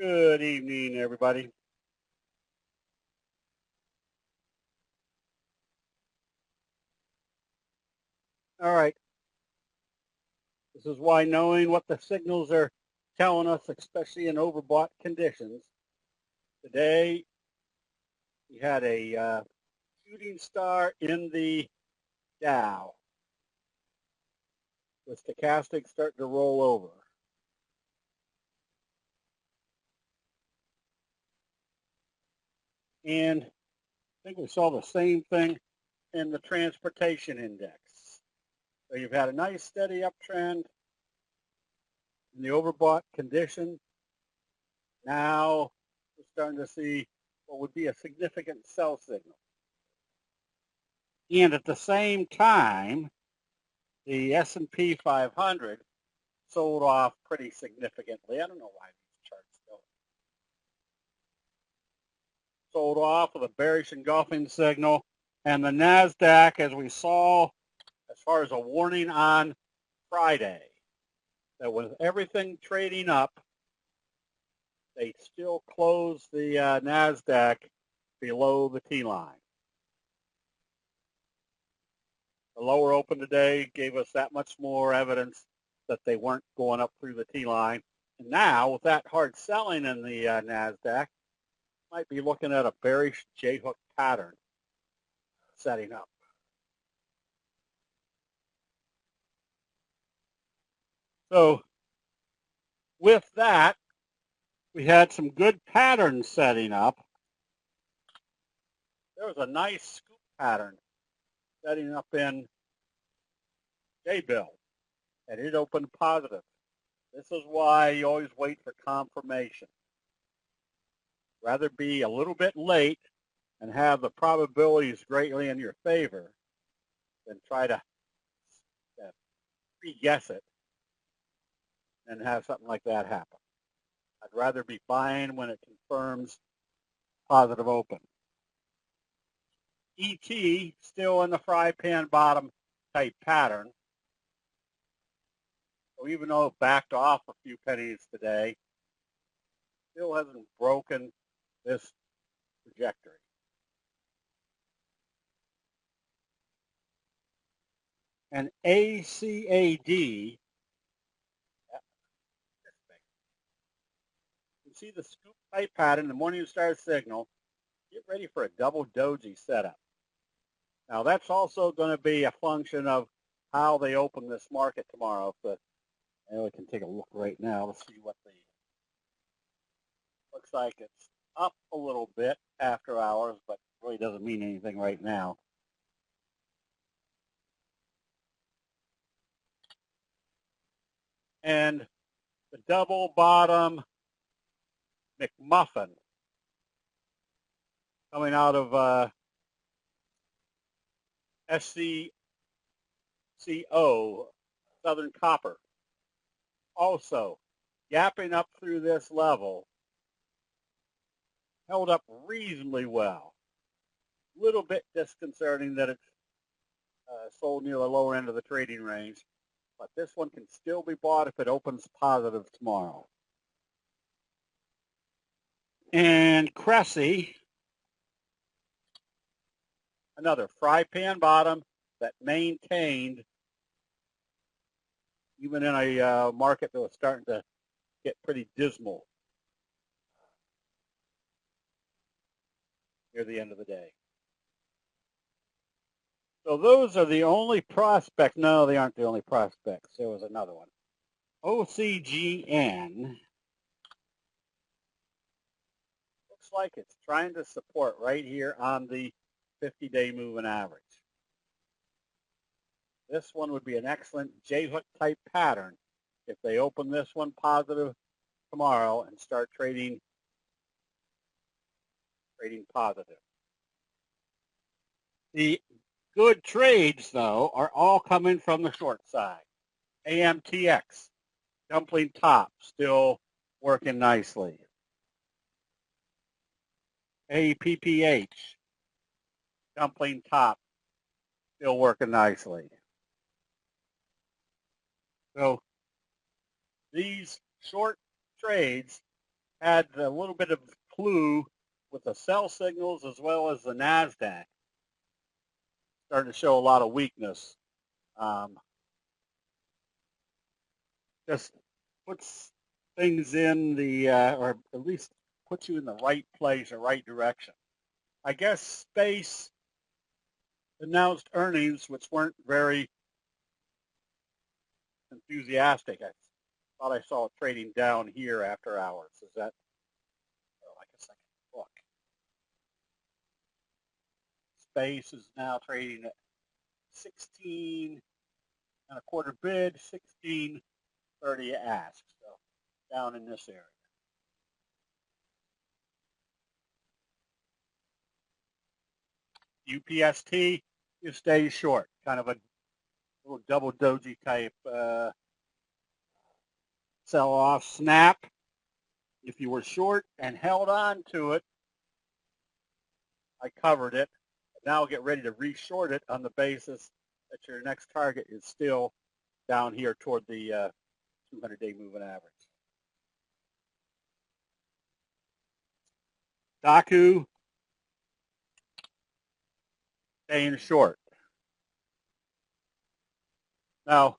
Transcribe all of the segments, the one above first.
Good evening, everybody. All right. This is why knowing what the signals are telling us, especially in overbought conditions. Today, we had a shooting star in the Dow with stochastic starting to roll over. And I think we saw the same thing in the transportation index. So you've had a nice steady uptrend in the overbought condition. Now we're starting to see what would be a significant sell signal. And at the same time, the S&P 500 sold off pretty significantly. I don't know why these charts don't. Sold off with a bearish engulfing signal. And the NASDAQ, as we saw, as far as a warning on Friday, that with everything trading up, they still closed the NASDAQ below the T-line. The lower open today gave us that much more evidence that they weren't going up through the T-line. And now, with that hard selling in the NASDAQ, might be looking at a bearish J-hook pattern setting up. So with that, we had some good patterns setting up. There was a nice scoop pattern setting up in J-bill, and it opened positive. This is why you always wait for confirmation. Rather be a little bit late and have the probabilities greatly in your favor than try to pre-guess it and have something like that happen. I'd rather be buying when it confirms positive open. ET still in the fry pan bottom type pattern. So even though it backed off a few pennies today, still hasn't broken this trajectory. And ACAD, you see the scoop type pattern, the Morningstar signal. Get ready for a double doji setup. Now that's also going to be a function of how they open this market tomorrow. And we can take a look right now to see what the looks like. It's up a little bit after hours, but really doesn't mean anything right now. And the double bottom McMuffin coming out of SCCO, Southern Copper, also gapping up through this level, held up reasonably well. A little bit disconcerting that it's sold near the lower end of the trading range, but this one can still be bought if it opens positive tomorrow. And Cressy, another fry pan bottom that maintained even in a market that was starting to get pretty dismal near the end of the day. So those are the only prospects. No, they aren't the only prospects. There was another one. OCGN looks like it's trying to support right here on the 50-day moving average. This one would be an excellent J-hook type pattern if they open this one positive tomorrow and start trading positive. The good trades, though, are all coming from the short side. AMTX, dumpling top, still working nicely. APPH, dumpling top, still working nicely. So these short trades had a little bit of clue with the sell signals as well as the NASDAQ starting to show a lot of weakness. Just puts things in the, or at least puts you in the right place or right direction. I guess Space announced earnings which weren't very enthusiastic. I thought I saw it trading down here after hours. Is that, oh, I guess I can look. Space is now trading at 16 and a quarter bid, 16.30 ask. So down in this area. UPST, you stay short, kind of a little double doji type sell off snap. If you were short and held on to it, I covered it. Now get ready to reshort it on the basis that your next target is still down here toward the 200-day moving average. Daku, staying short. Now,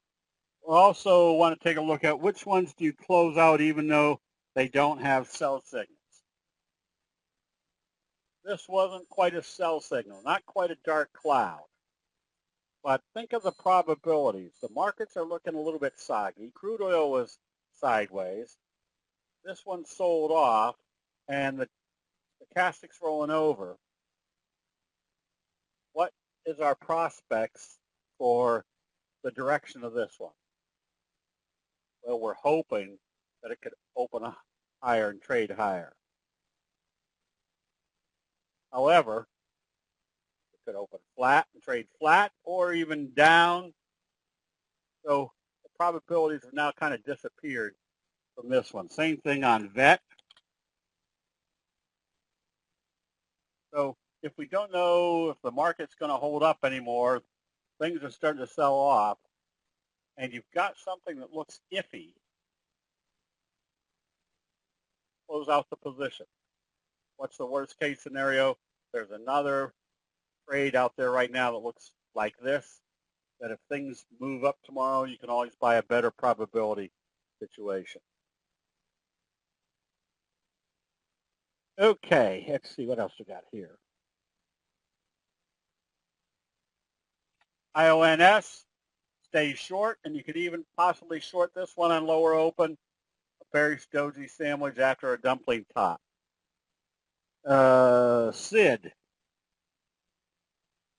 we also want to take a look at which ones do you close out even though they don't have sell signals. This wasn't quite a sell signal, not quite a dark cloud. But think of the probabilities. The markets are looking a little bit soggy. Crude oil was sideways. This one sold off, and the stochastic's rolling over. What is our prospects for the direction of this one? Well, we're hoping that it could open higher and trade higher. However, it could open flat and trade flat or even down. So the probabilities have now kind of disappeared from this one. Same thing on VET. So if we don't know if the market's going to hold up anymore, things are starting to sell off, and you've got something that looks iffy, close out the position. What's the worst case scenario? There's another trade out there right now that looks like this, that if things move up tomorrow, you can always buy a better probability situation. Okay, let's see what else we got here. IONS stays short, and you could even possibly short this one on lower open, a bearish doji sandwich after a dumpling top. SID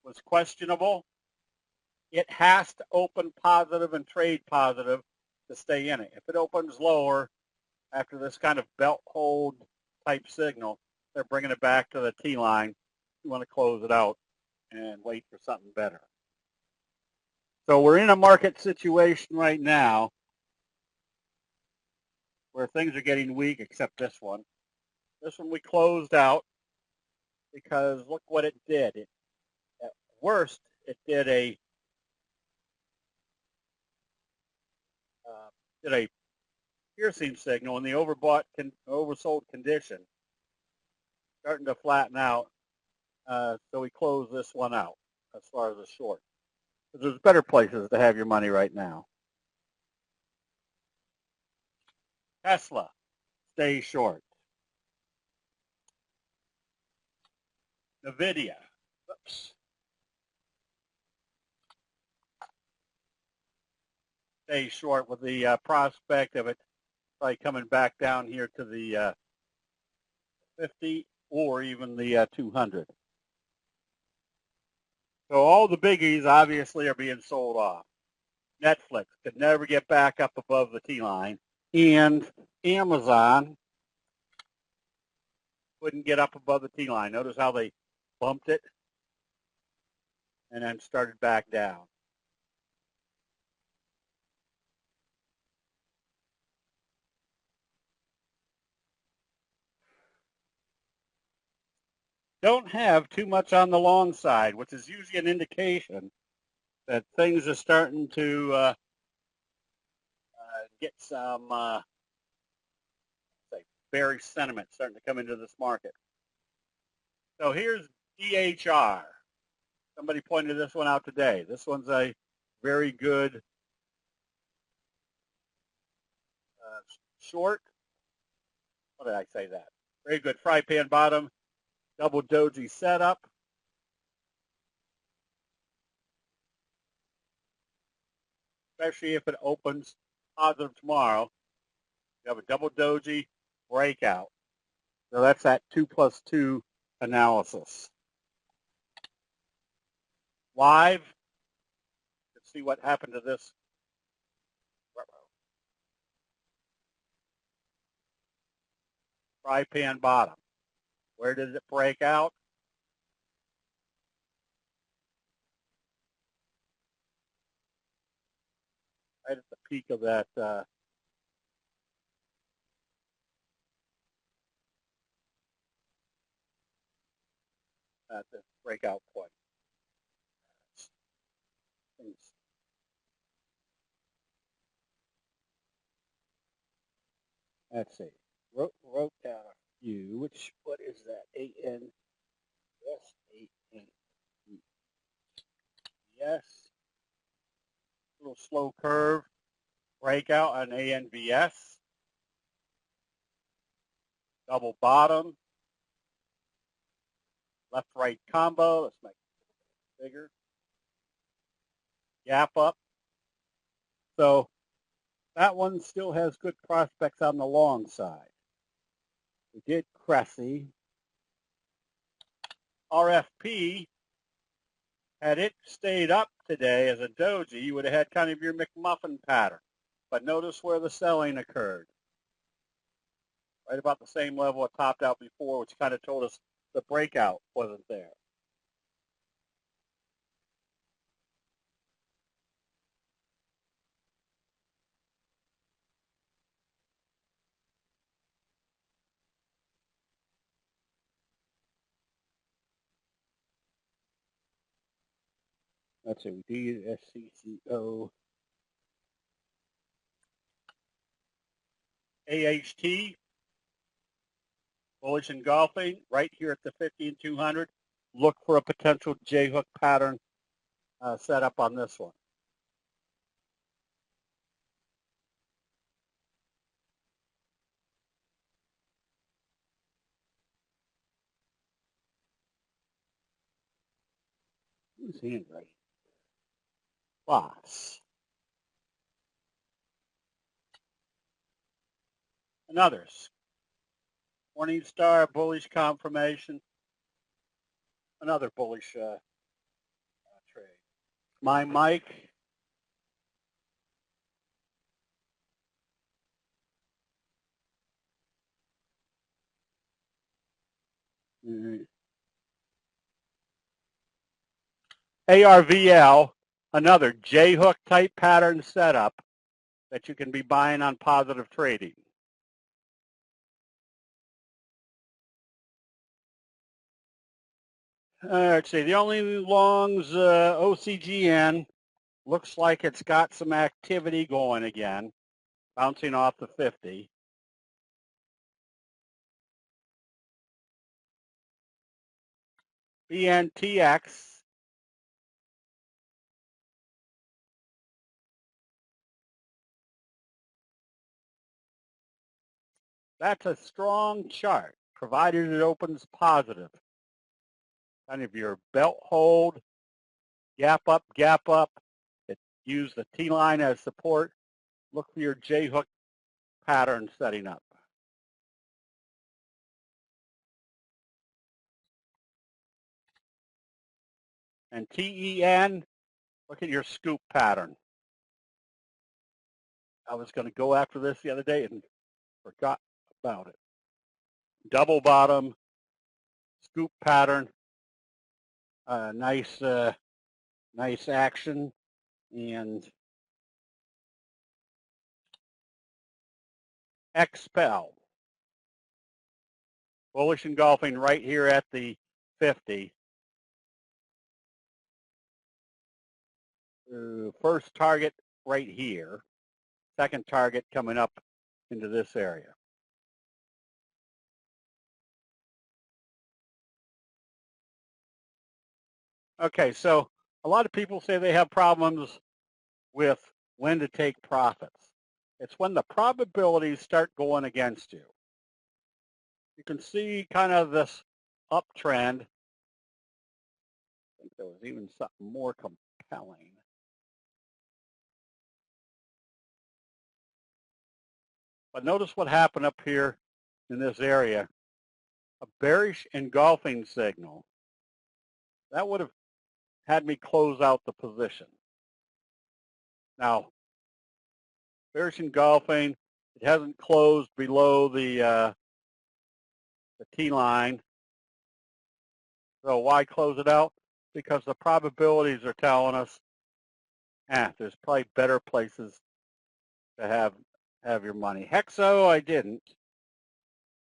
was questionable. It has to open positive and trade positive to stay in it. If it opens lower after this kind of belt hold type signal, they're bringing it back to the T line. You want to close it out and wait for something better. So we're in a market situation right now where things are getting weak, except this one. This one we closed out because look what it did. At worst, it did a piercing signal in the oversold condition, starting to flatten out. So we close this one out as far as a short. There's better places to have your money right now. Tesla, stay short. NVIDIA, oops. Stay short with the prospect of it probably coming back down here to the 50 or even the 200. So all the biggies obviously are being sold off. Netflix could never get back up above the T-line. And Amazon couldn't get up above the T-line. Notice how they bumped it and then started back down. Don't have too much on the long side, which is usually an indication that things are starting to get some bearish sentiment starting to come into this market. So here's DHR. Somebody pointed this one out today. This one's a very good short. What did I say that? Very good fry pan bottom, double doji setup. Especially if it opens positive tomorrow. You have a double doji breakout. So that's that 2+2 analysis. Live, let's see what happened to this. Fry pan bottom. Where did it break out? Right at the peak of that at the breakout point. Let's see. Wrote down a few. What is that? A-N. Yes, A-N. Yes. Little slow curve. Breakout on ANVS. Double bottom. Left-right combo. Let's make it bigger. Gap up. So that one still has good prospects on the long side. We did Cressy. RFP, had it stayed up today as a doji, you would have had kind of your McMuffin pattern. But notice where the selling occurred. Right about the same level it topped out before, which kind of told us the breakout wasn't there. Let's see, we did SCCO. AHT, bullish engulfing, right here at the 15,200. Look for a potential J-hook pattern set up on this one. Who's handwriting? Boss. Another's. Morningstar, bullish confirmation. Another bullish trade. My mic. ARVL, another J-hook type pattern setup that you can be buying on positive trading. Let's see, the only longs, OCGN, looks like it's got some activity going again, bouncing off the 50. BNTX, that's a strong chart, provided it opens positive. Kind of your belt hold, gap up, it use the T-line as support. Look for your J-hook pattern setting up. And TEN, look at your scoop pattern. I was going to go after this the other day and forgot about it. Double bottom, scoop pattern, nice action, and expel. Bullish engulfing right here at the 50. First target right here. Second target coming up into this area. Okay, so a lot of people say they have problems with when to take profits. It's when the probabilities start going against you. You can see kind of this uptrend. I think there was even something more compelling. But notice what happened up here in this area. A bearish engulfing signal. That would have had me close out the position. Now, bearish engulfing, it hasn't closed below the T line. So why close it out? Because the probabilities are telling us, there's probably better places to have your money. Hexo, I didn't,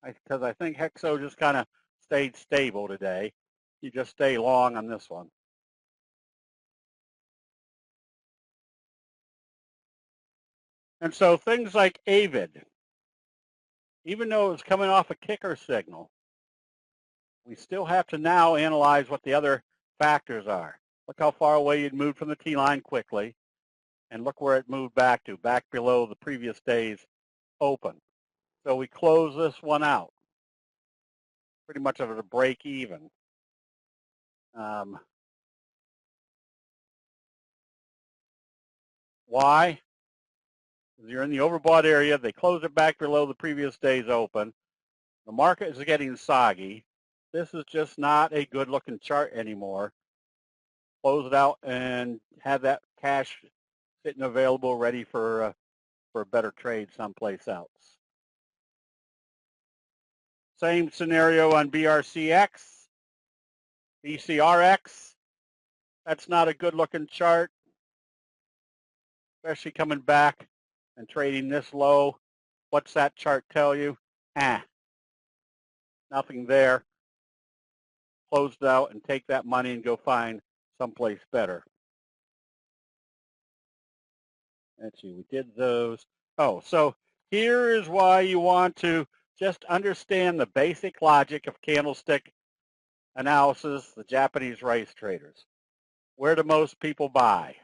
because I think Hexo just kind of stayed stable today. You just stay long on this one. And so things like Avid, even though it's coming off a kicker signal, we still have to now analyze what the other factors are. Look how far away you'd moved from the T-line quickly, and look where it moved back to, back below the previous day's open. So we close this one out, pretty much at a break even. Why? Because you're in the overbought area. They close it back below the previous day's open. The market is getting soggy. This is just not a good looking chart anymore. Close it out and have that cash sitting available ready for a better trade someplace else. Same scenario on BRCX, BCRX. That's not a good looking chart, especially coming back and trading this low. What's that chart tell you? Nothing there. Close it out and take that money and go find someplace better. Let's see, we did those. Oh, so here is why you want to just understand the basic logic of candlestick analysis, the Japanese rice traders. Where do most people buy?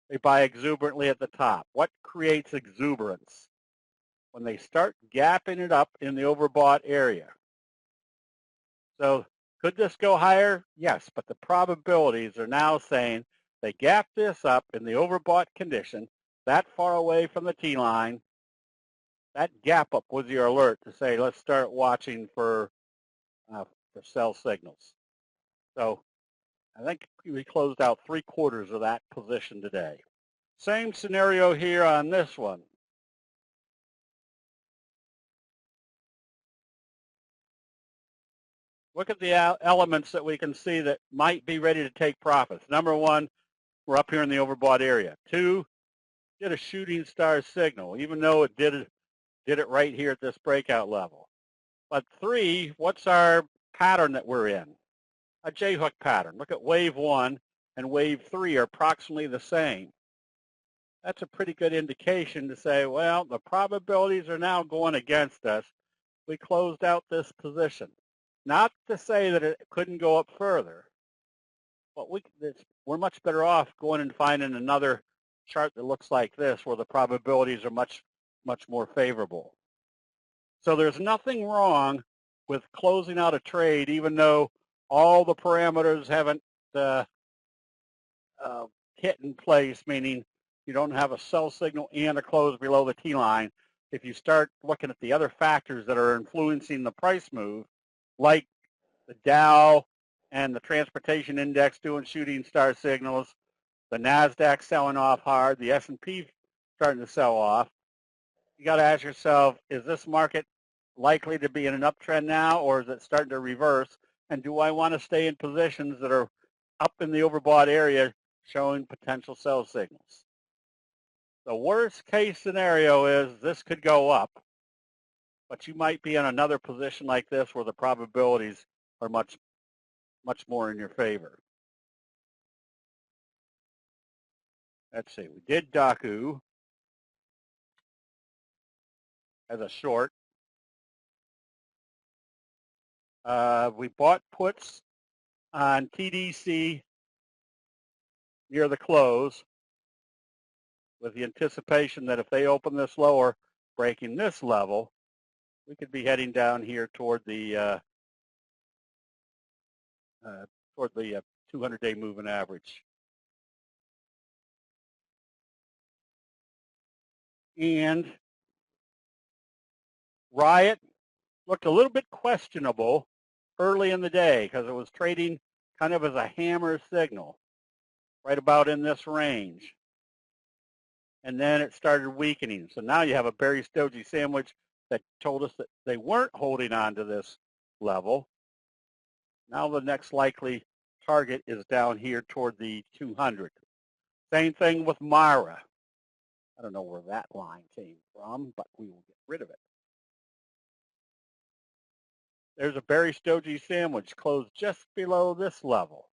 They buy exuberantly at the top. What creates exuberance? When they start gapping it up in the overbought area. So could this go higher? Yes, but the probabilities are now saying they gap this up in the overbought condition that far away from the T-line. That gap up was your alert to say, let's start watching for sell signals. So I think we closed out 3/4 of that position today. Same scenario here on this one. Look at the elements that we can see that might be ready to take profits. Number one, we're up here in the overbought area. Two, did a shooting star signal, even though it did it right here at this breakout level. But three, what's our pattern that we're in? A J-hook pattern. Look at wave one and wave three are approximately the same. That's a pretty good indication to say, well, the probabilities are now going against us. We closed out this position. Not to say that it couldn't go up further, but we're much better off going and finding another chart that looks like this where the probabilities are much, much more favorable. So there's nothing wrong with closing out a trade even though all the parameters haven't hit in place, meaning you don't have a sell signal and a close below the T-line. If you start looking at the other factors that are influencing the price move, like the Dow and the transportation index doing shooting star signals, the NASDAQ selling off hard, the S&P starting to sell off, you got to ask yourself, is this market likely to be in an uptrend now, or is it starting to reverse? And do I want to stay in positions that are up in the overbought area showing potential sell signals? The worst case scenario is this could go up, but you might be in another position like this where the probabilities are much, much more in your favor. Let's see, we did Daku as a short. We bought puts on TDC near the close with the anticipation that if they open this lower, breaking this level, we could be heading down here toward the 200-day moving average. And Riot looked a little bit questionable early in the day because it was trading kind of as a hammer signal, right about in this range. And then it started weakening. So now you have a bearish doji sandwich that told us that they weren't holding on to this level. Now the next likely target is down here toward the 200. Same thing with Myra. I don't know where that line came from, but we will get rid of it. There's a bearish doji sandwich closed just below this level.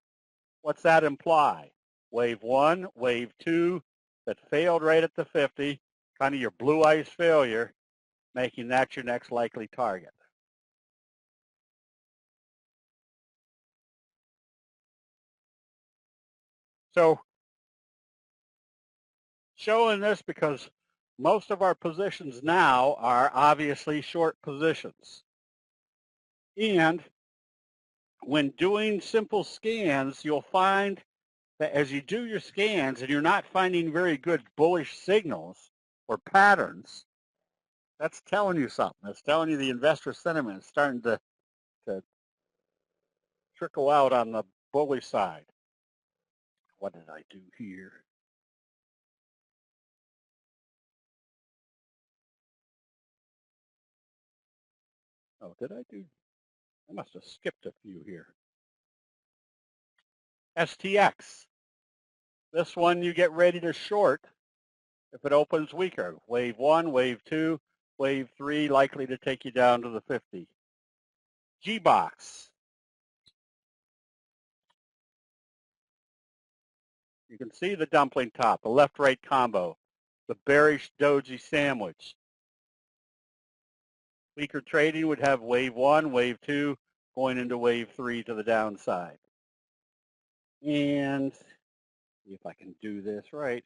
What's that imply? Wave 1, wave 2 that failed right at the 50, kind of your blue ice failure, making that your next likely target. So showing this because most of our positions now are obviously short positions. And when doing simple scans, you'll find that as you do your scans and you're not finding very good bullish signals or patterns, that's telling you something. That's telling you the investor sentiment is starting to trickle out on the bullish side. What did I do here? Oh, did I do? I must have skipped a few here. STX. This one you get ready to short if it opens weaker. Wave 1, wave 2, wave 3 likely to take you down to the 50. G-Box. You can see the dumpling top, the left-right combo, the bearish doji sandwich. Weaker trading would have wave 1, wave 2, going into wave 3 to the downside. And see if I can do this right.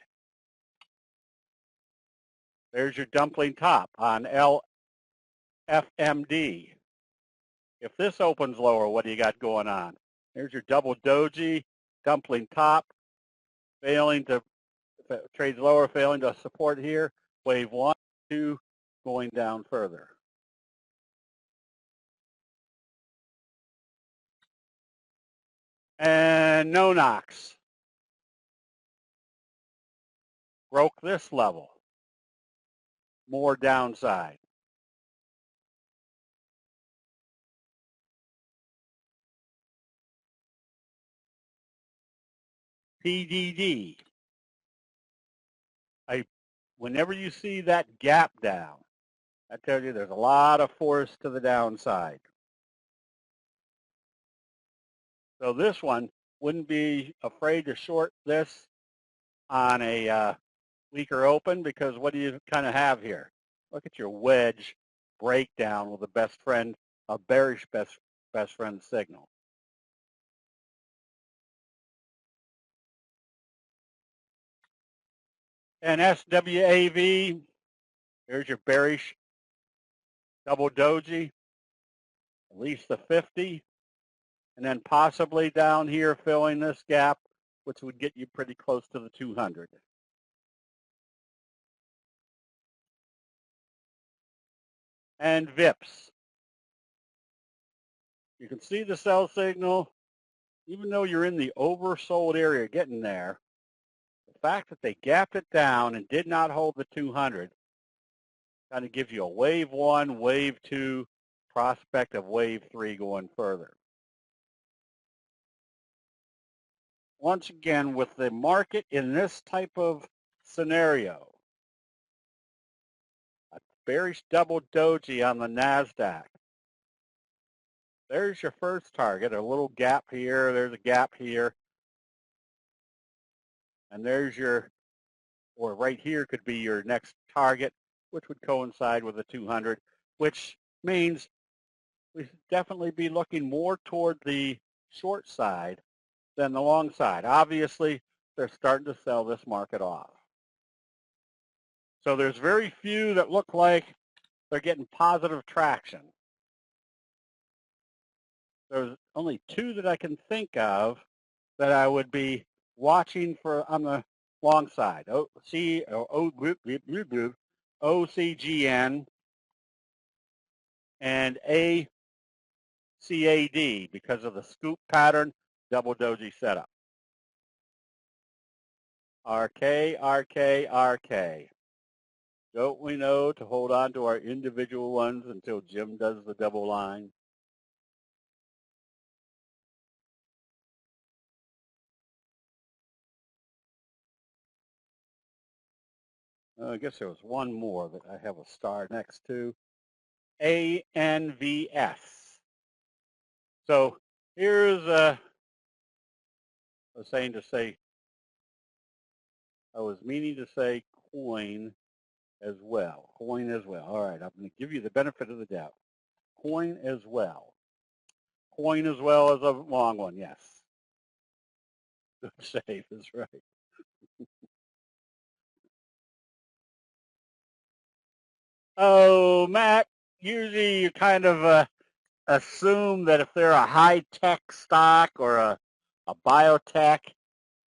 There's your dumpling top on LFMD. If this opens lower, what do you got going on? There's your double doji, dumpling top, failing to, if it trades lower, failing to support here. Wave 1, 2, going down further. And no knocks. Broke this level. More downside. PDD. Whenever you see that gap down, I tell you there's a lot of force to the downside. So this one wouldn't be afraid to short this on a weaker open because what do you kind of have here? Look at your wedge breakdown with a best friend, a bearish best friend signal. And SWAV, here's your bearish double doji, at least the 50, and then possibly down here filling this gap, which would get you pretty close to the 200. And VIPs. You can see the sell signal, even though you're in the oversold area getting there. The fact that they gapped it down and did not hold the 200 kind of gives you a wave 1, wave 2 prospect of wave 3 going further. Once again, with the market in this type of scenario, a bearish double doji on the NASDAQ. There's your first target, a little gap here, there's a gap here. And there's your, or right here could be your next target, which would coincide with the 200, which means we should definitely be looking more toward the short side than the long side. Obviously, they're starting to sell this market off. So there's very few that look like they're getting positive traction. There's only two that I can think of that I would be watching for on the long side. OCGN and ACAD because of the scoop pattern, double doji setup. RK, RK, RK. Don't we know to hold on to our individual ones until Jim does the double line? I guess there was one more that I have a star next to. ANVS. So here's I was meaning to say coin as well. Coin as well. All right, I'm going to give you the benefit of the doubt. Coin as well. Coin as well as a long one, yes. Good save is right. Oh, Matt, usually you kind of assume that if they're a high-tech stock or a biotech,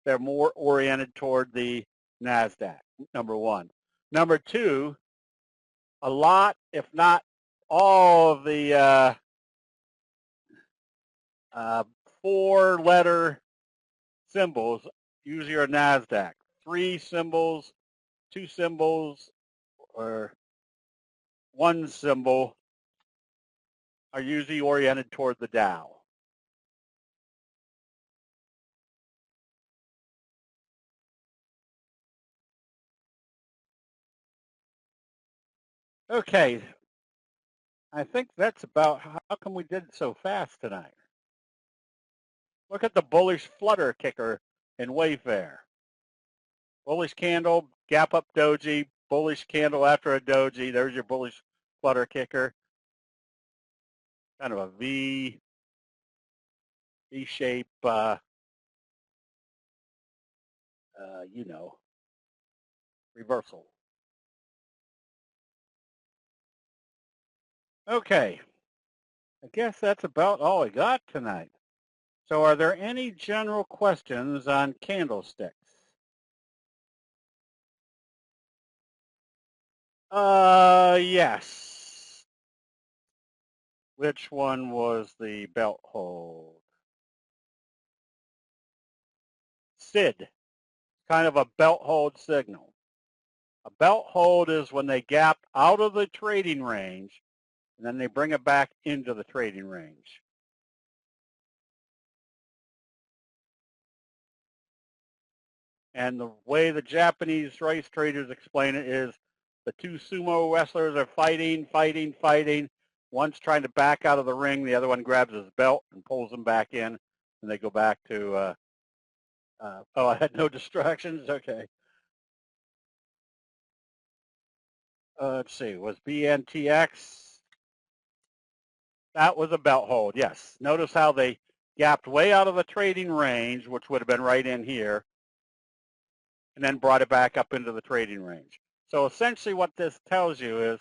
they're more oriented toward the NASDAQ, number one. Number two, a lot, if not all of the four-letter symbols usually are NASDAQ. 3 symbols, 2 symbols, or 1 symbol are usually oriented toward the Dow. Okay, I think that's about how come we did so fast tonight. Look at the bullish flutter kicker in Wayfair. Bullish candle, gap up doji, bullish candle after a doji. There's your bullish flutter kicker. Kind of a V-shape, reversal. Okay, I guess that's about all I got tonight. So are there any general questions on candlesticks? Yes. Which one was the belt hold? SID, kind of a belt hold signal. A belt hold is when they gap out of the trading range and then they bring it back into the trading range. And the way the Japanese rice traders explain it is the two sumo wrestlers are fighting. One's trying to back out of the ring. The other one grabs his belt and pulls him back in. And they go back to, I had no distractions? Okay. Let's see, was BNTX? That was a belt hold, yes. Notice how they gapped way out of the trading range, which would have been right in here, and then brought it back up into the trading range. So essentially what this tells you is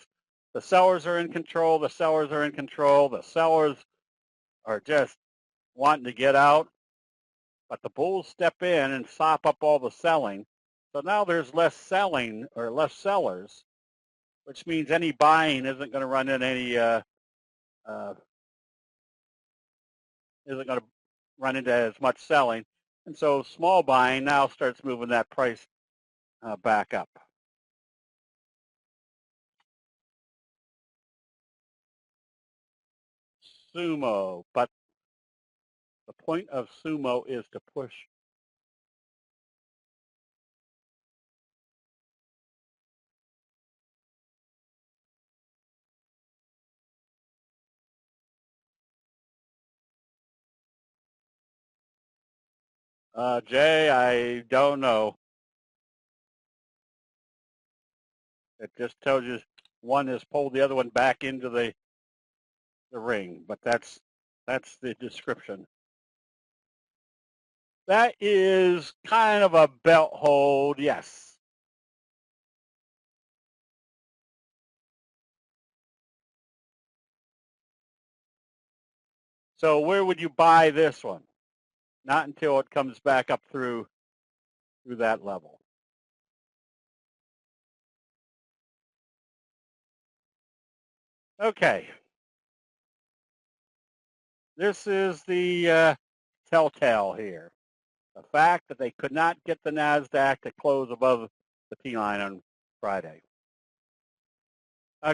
the sellers are in control, the sellers are in control, the sellers are just wanting to get out, but the bulls step in and sop up all the selling. So now there's less selling or less sellers, which means any buying isn't going to run in any isn't going to run into as much selling. And so small buying now starts moving that price back up. Sumo, but the point of sumo is to push. Jay, I don't know. It just tells you one has pulled the other one back into the ring, but that's the description. That is kind of a belt hold, yes. So where would you buy this one? Not until it comes back up through that level. Okay. This is the telltale here. The fact that they could not get the NASDAQ to close above the T-line on Friday.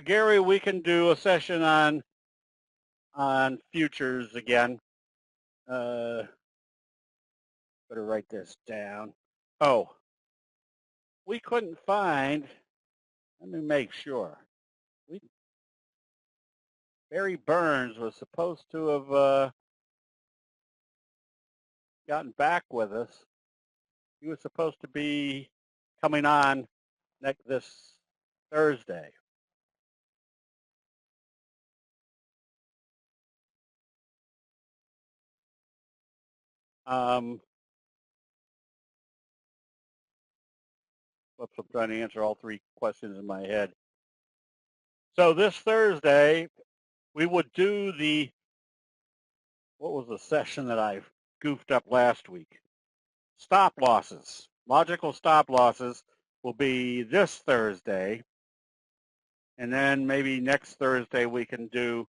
Gary, we can do a session on futures again. Better write this down. Oh, we couldn't find, let me make sure. Barry Burns was supposed to have gotten back with us. He was supposed to be coming on this Thursday. Whoops, I'm trying to answer all three questions in my head. So this Thursday, we would do what was the session that I goofed up last week? Stop losses. Logical stop losses will be this Thursday. And then maybe next Thursday we can do,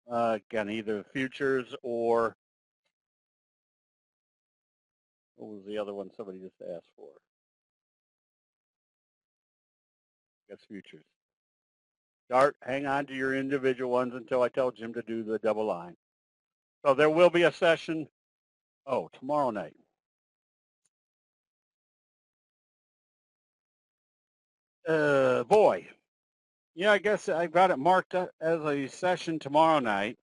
again, either futures or, what was the other one somebody just asked for? I guess futures. Dart, hang on to your individual ones until I tell Jim to do the double line. So there will be a session, tomorrow night. Boy. Yeah, I guess I've got it marked as a session tomorrow night.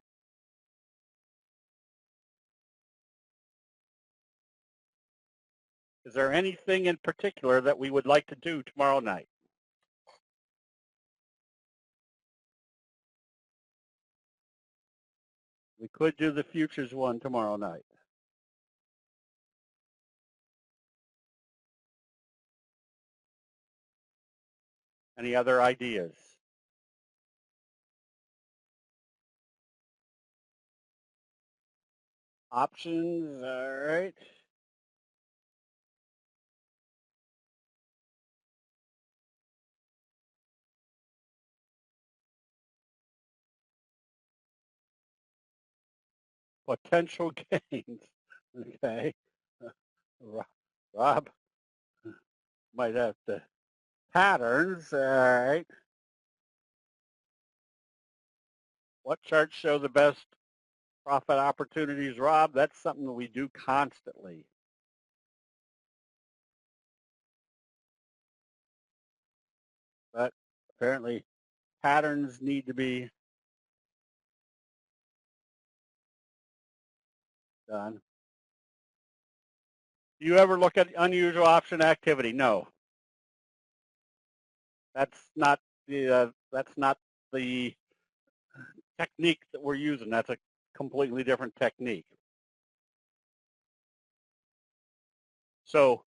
Is there anything in particular that we would like to do tomorrow night? We could do the futures one tomorrow night. Any other ideas? Options, all right. Potential gains, okay. Rob might have to. Patterns, all right. What charts show the best profit opportunities, Rob? That's something that we do constantly. But apparently patterns need to be done. Do you ever look at unusual option activity? No. That's not the technique that we're using. That's a completely different technique. So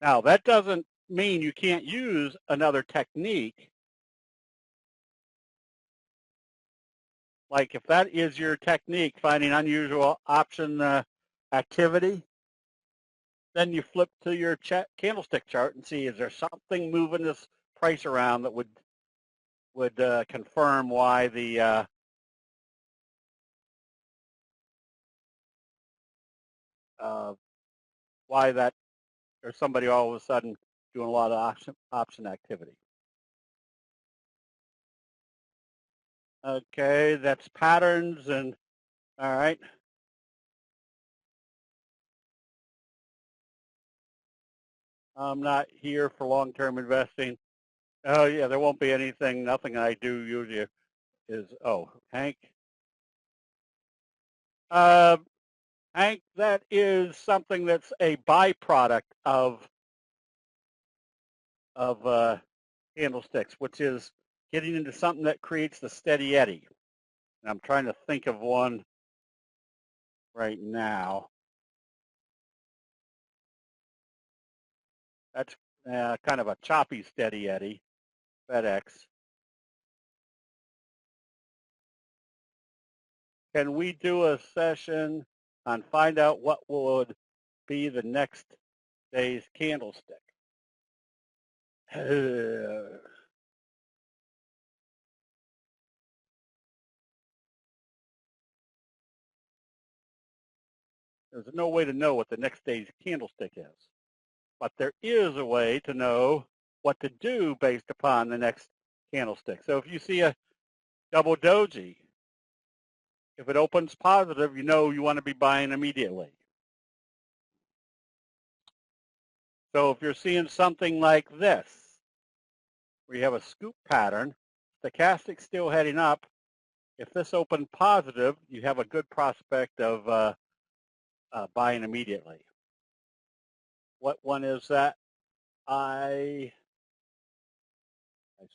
now that doesn't mean you can't use another technique. Like if that is your technique, finding unusual option activity, then you flip to your candlestick chart and see, is there something moving this price around that would confirm why the why that there's somebody all of a sudden doing a lot of option activity. Okay, that's patterns and all right. I'm not here for long-term investing. Oh yeah, there won't be anything. Nothing I do usually is Hank. Hank, that is something that's a byproduct of candlesticks, which is getting into something that creates the steady eddy. And I'm trying to think of one right now. That's kind of a choppy steady eddy, FedEx. Can we do a session on find out what would be the next day's candlestick? There's no way to know what the next day's candlestick is, but there is a way to know what to do based upon the next candlestick. So if you see a double doji, if it opens positive, you know you want to be buying immediately. So if you're seeing something like this, where you have a scoop pattern, stochastic still heading up, if this opened positive, you have a good prospect of buying immediately. What one is that? I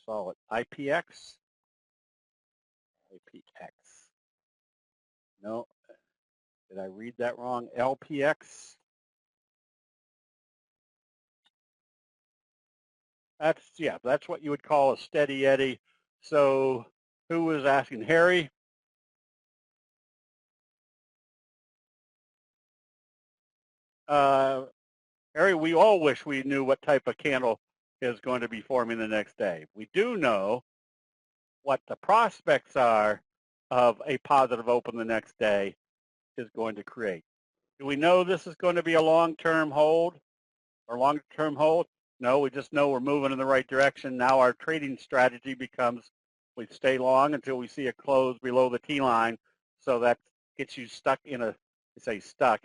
saw it. IPX? IPX. No. Did I read that wrong? LPX? That's what you would call a steady eddy. So who was asking? Harry? Harry, we all wish we knew what type of candle is going to be forming the next day. We do know what the prospects are of a positive open the next day is going to create. Do we know this is going to be a long-term hold or long-term hold? No, we just know we're moving in the right direction. Now our trading strategy becomes we stay long until we see a close below the T line. So that gets you stuck in a, say stuck,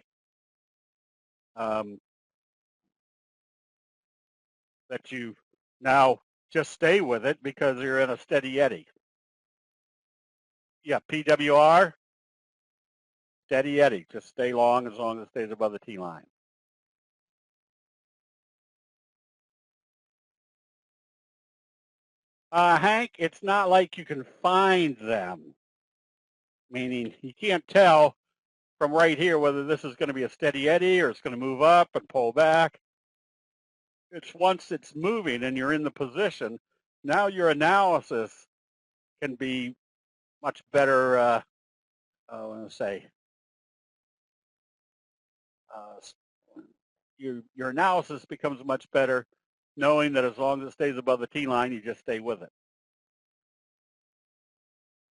that you now just stay with it because you're in a steady eddy. Yeah, PWR, steady eddy. Just stay long as it stays above the T line. Hank, it's not like you can find them, meaning you can't tell from right here whether this is going to be a steady eddy or it's going to move up and pull back. It's once it's moving and you're in the position, now your analysis can be much better, I want to say, your analysis becomes much better knowing that as long as it stays above the T line, you just stay with it.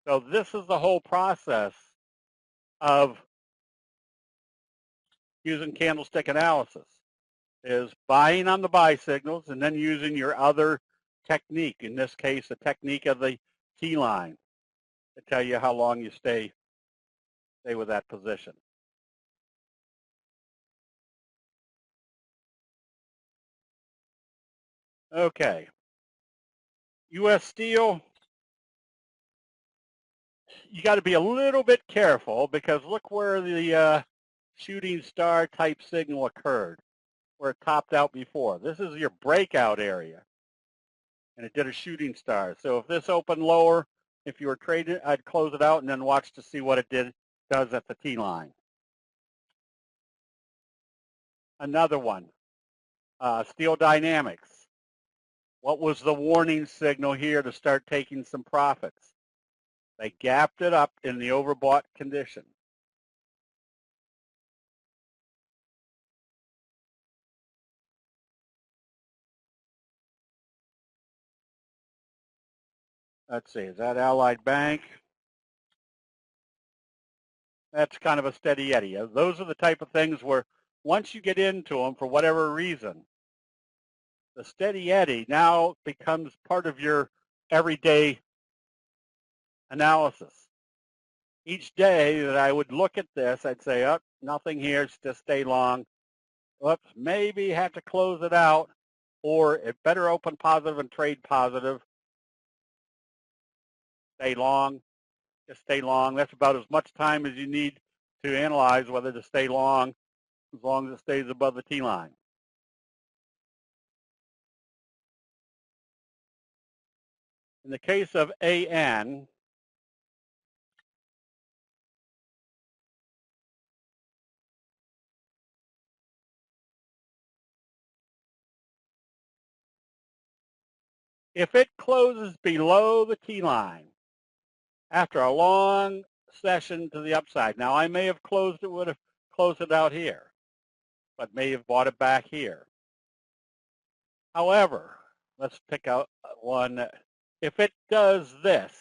So this is the whole process of using candlestick analysis, is buying on the buy signals and then using your other technique, in this case, the technique of the T line, to tell you how long you stay with that position. Okay. U.S. Steel, you got to be a little bit careful because look where the shooting star type signal occurred, where it topped out before. This is your breakout area, and it did a shooting star. So if this opened lower, if you were trading, I'd close it out and then watch to see what it does at the T line. Another one, Steel Dynamics. What was the warning signal here to start taking some profits? They gapped it up in the overbought condition. Let's see, is that Allied Bank? That's kind of a steady eddy. Those are the type of things where once you get into them for whatever reason, the steady eddy now becomes part of your everyday analysis. Each day that I would look at this, I'd say, oh, nothing here, just stay long. Oops, maybe have to close it out, or it better open positive and trade positive. Stay long, just stay long. That's about as much time as you need to analyze whether to stay long, as long as it stays above the T line. In the case of AN, If it closes below the T line after a long session to the upside, now I may have would have closed it out here, but may have bought it back here. However, let's pick out one. If it does this,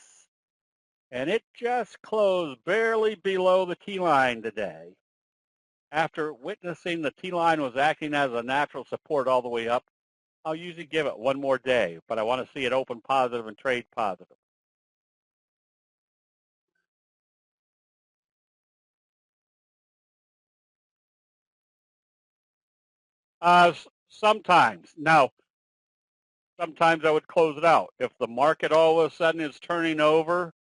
and it just closed barely below the T line today, after witnessing the T line was acting as a natural support all the way up, I'll usually give it one more day, but I want to see it open positive and trade positive. Sometimes. Now, sometimes I would close it out. If the market all of a sudden is turning over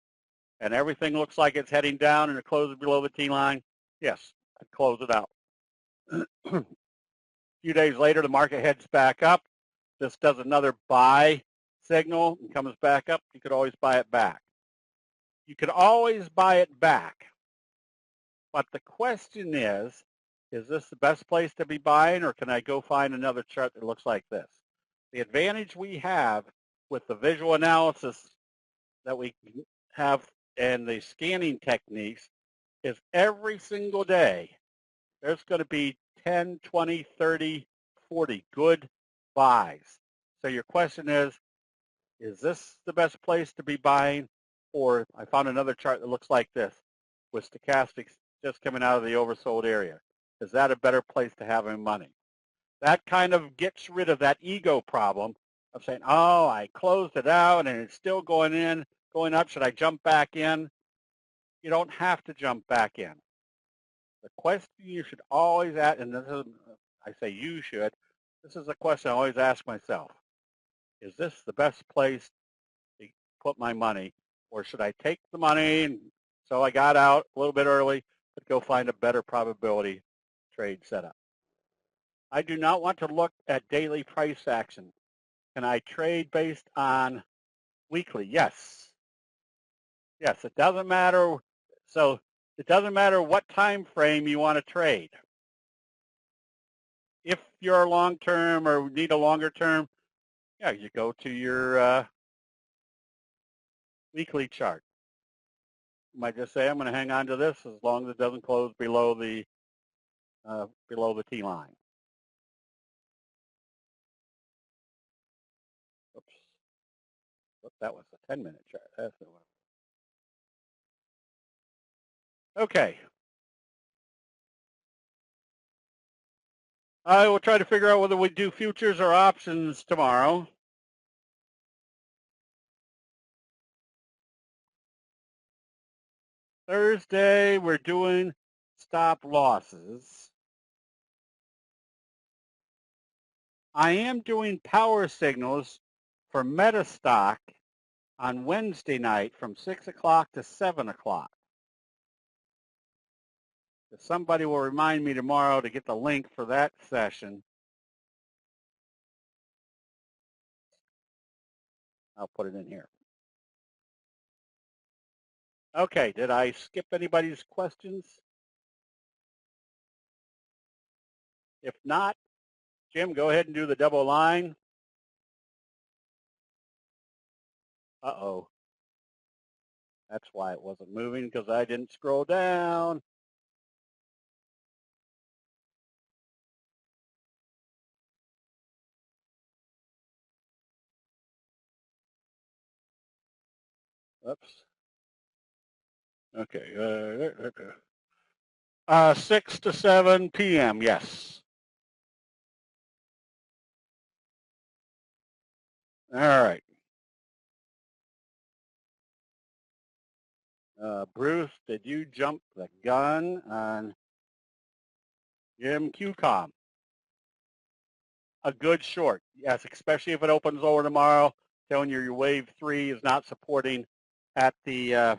and everything looks like it's heading down and it closes below the T line, yes, I'd close it out. A few days later, the market heads back up. This does another buy signal and comes back up. You could always buy it back. You could always buy it back. But the question is this the best place to be buying, or can I go find another chart that looks like this? The advantage we have with the visual analysis that we have and the scanning techniques is every single day there's going to be 10, 20, 30, 40 good buys. So your question is this the best place to be buying? Or I found another chart that looks like this with stochastics just coming out of the oversold area. Is that a better place to have money? That kind of gets rid of that ego problem of saying, oh, I closed it out and it's still going up. Should I jump back in? You don't have to jump back in. The question you should always ask, and this is, I say you should, this is a question I always ask myself. Is this the best place to put my money? Or should I take the money, and so I got out a little bit early, but go find a better probability trade setup? I do not want to look at daily price action. Can I trade based on weekly? Yes. Yes, it doesn't matter. So it doesn't matter what time frame you want to trade. If you're long-term or need a longer term, yeah, you go to your weekly chart. You might just say, I'm going to hang on to this as long as it doesn't close below the T line. Oops. That was a 10-minute chart. That's the one. Okay. I will try to figure out whether we do futures or options tomorrow. Thursday, we're doing stop losses. I am doing power signals for Metastock on Wednesday night from 6 o'clock to 7 o'clock. If somebody will remind me tomorrow to get the link for that session, I'll put it in here. Okay, did I skip anybody's questions? If not, Jim, go ahead and do the double line. Uh-oh. That's why it wasn't moving, because I didn't scroll down. Oops. Okay. 6 to 7 p.m., yes. All right. Bruce, did you jump the gun on Jim QCOM? A good short, yes, especially if it opens lower tomorrow, telling you your wave 3 is not supporting at the